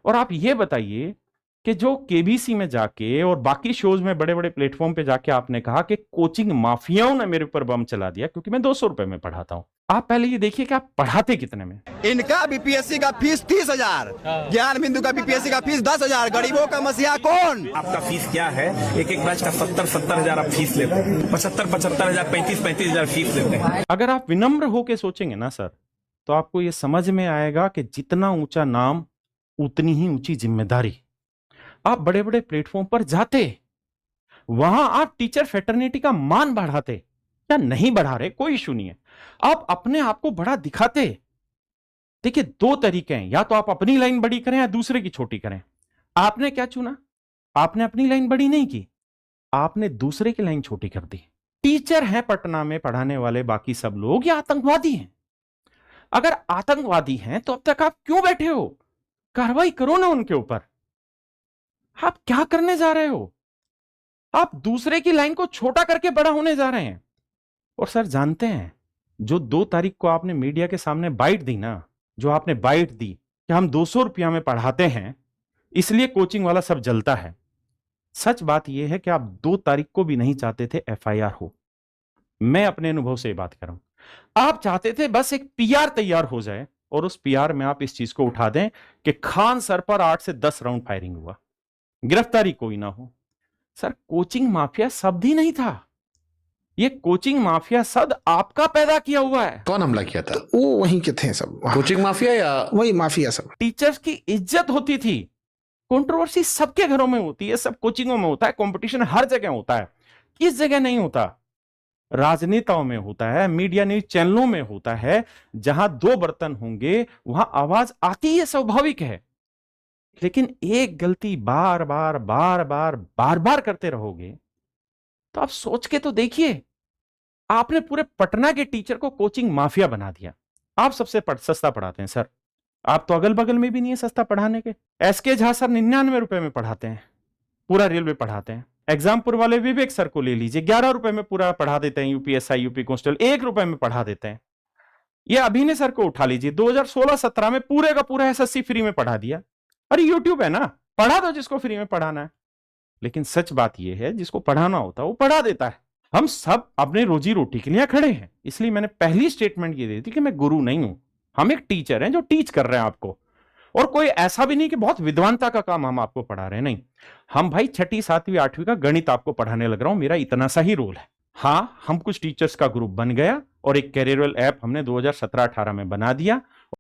और आप ये बताइए कि जो केबीसी में जाके और बाकी शोज में बड़े बड़े प्लेटफॉर्म पे जाके आपने कहा कि कोचिंग माफियाओं ने मेरे ऊपर बम चला दिया क्योंकि मैं 200 रुपए में पढ़ाता हूं। आप पहले ये देखिए कि आप पढ़ाते कितने में। इनका बीपीएससी का फीस 30,000, ज्ञान बिंदु का बीपीएससी का फीस 10,000। गरीबों का मसीहा कौन? आपका फीस क्या है? एक एक बैच का 70,000 आप फीस लेते हैं, 75,000, 35,000 फीस लेते हैं। अगर आप विनम्र होकर सोचेंगे ना सर, तो आपको ये समझ में आएगा कि जितना ऊंचा नाम उतनी ही ऊंची जिम्मेदारी। आप बड़े बड़े प्लेटफॉर्म पर जाते, वहां आप टीचर फेटर्निटी का मान बढ़ाते या नहीं बढ़ा रहे कोई इशू नहीं है, आप अपने आप को बड़ा दिखाते। देखिए, दो तरीके हैं, या तो आप अपनी लाइन बड़ी करें या दूसरे की छोटी करें। आपने क्या चुना? आपने अपनी लाइन बड़ी नहीं की, आपने दूसरे की लाइन छोटी कर दी। टीचर हैं पटना में पढ़ाने वाले, बाकी सब लोग या आतंकवादी हैं? अगर आतंकवादी हैं तो अब तक आप क्यों बैठे हो? कार्रवाई करो ना उनके ऊपर। आप क्या करने जा रहे हो? आप दूसरे की लाइन को छोटा करके बड़ा होने जा रहे हैं। और सर जानते हैं, जो 2 तारीख को आपने मीडिया के सामने बाइट दी ना, जो आपने बाइट दी कि हम 200 रुपया में पढ़ाते हैं इसलिए कोचिंग वाला सब जलता है, सच बात यह है कि आप 2 तारीख को भी नहीं चाहते थे एफआईआर हो। मैं अपने अनुभव से बात कर रहा हूं। आप चाहते थे बस एक पीआर तैयार हो जाए और उस पीआर में आप इस चीज को उठा दें कि खान सर पर 8 से 10 राउंड फायरिंग हुआ, गिरफ्तारी कोई ना हो। सर, कोचिंग माफिया शब्द ही नहीं था, ये कोचिंग माफिया शब्द आपका पैदा किया हुआ है। कौन हमला किया था? तो वो वहीं के थे सब, कोचिंग माफिया या वही माफिया सब। टीचर्स की इज्जत होती थी। कंट्रोवर्सी सबके घरों में होती है, सब कोचिंगों में होता है, कंपटीशन हर जगह होता है। किस जगह नहीं होता? राजनेताओं में होता है, मीडिया न्यूज चैनलों में होता है। जहां 2 बर्तन होंगे वहां आवाज आती है, स्वाभाविक है। लेकिन एक गलती बार बार बार बार बार बार करते रहोगे तो आप सोच के तो देखिए, आपने पूरे पटना के टीचर को कोचिंग माफिया बना दिया। आप सबसे सस्ता पढ़ाते हैं सर, आप तो अगल बगल में भी नहीं है सस्ता पढ़ाने के। एसके झा सर 99 रुपए में पढ़ाते हैं, पूरा रेलवे पढ़ाते हैं। एग्जामपुर वाले विवेक सर को ले लीजिए, 11 रुपए में पूरा पढ़ा देते हैं। यूपीएसआई, यूपी कांस्टेबल 1 रुपए में पढ़ा देते हैं। ये अभिनय सर को उठा लीजिए, 2016-17 में पूरे का पूरा एसएससी फ्री में पढ़ा दिया। अरे यूट्यूब है ना, पढ़ा दो जिसको फ्री में पढ़ाना है। लेकिन सच बात यह है, जिसको पढ़ाना होता है वो पढ़ा देता है। हम सब अपने रोजी रोटी के लिए खड़े हैं, इसलिए मैंने पहली स्टेटमेंट ये दी थी कि मैं गुरु नहीं हूं, हम एक टीचर हैं जो टीच कर रहे हैं आपको। और कोई ऐसा भी नहीं कि बहुत विद्वानता का काम हम आपको पढ़ा रहे हैं, नहीं। हम भाई 6ठी 7वीं 8वीं का गणित आपको पढ़ाने लग रहा हूं, मेरा इतना सा ही रोल है। हाँ, हम कुछ टीचर्स का ग्रुप बन गया और एक कैरियरल ऐप हमने 2017-18 में बना दिया।